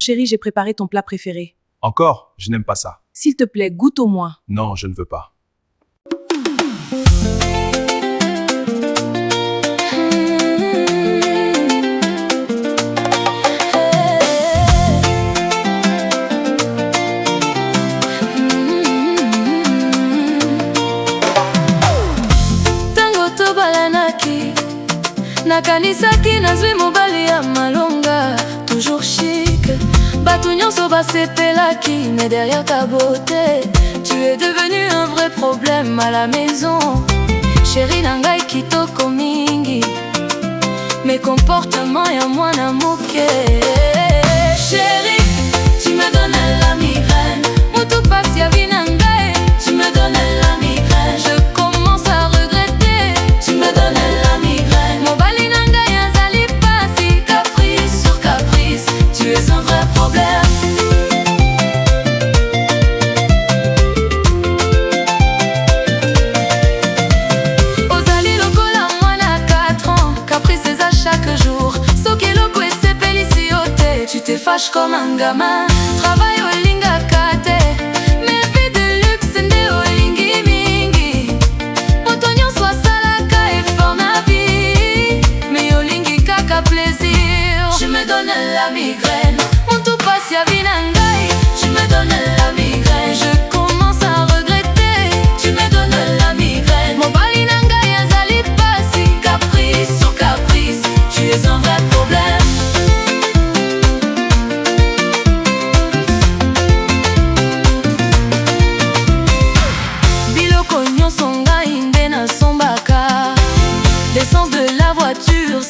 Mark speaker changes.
Speaker 1: Chérie, j'ai préparé ton plat préféré.
Speaker 2: Encore? Je n'aime pas ça.
Speaker 1: S'il te plaît, goûte au moins.
Speaker 2: Non, je ne veux pas.
Speaker 3: Nakanisaki nazwi mobali ya malonga, toujours chic. Bato nyonso basepelaki, mais derrière ta beauté, tu es devenu un vrai problème à la maison. Chérie nangai kitoko mingi, mes comportements ya mwana moke. Chérie, tu me donnes la migraine. Mutu pasi ya vie nangai, tu me donnes la migraine. Je commence à regretter, tu me donnes la migraine. Mobali nangai azali pasi, caprice sur caprice, tu es un vrai problème. Ozali lokola mwana 4 ans, caprice eza chaque jour. Soki eloko esepelisi yo te, tu te fâches comme un gamin. Travail olingaka te, mais vie de luxe nde olingi mingi. Moto nyonso asalaka effort na vie, mais olingi kaka plaisir. Je me donne la migraine, mutu pasi ya vie nangai, tu me donnes la migraine. Je commence à regretter, tu me donnes la migraine. Mobali nangai azali pasi, caprice sur caprice, tu es un vrai problème. Biloko nyonso ngai nde nasombaka, l'essence de la voiture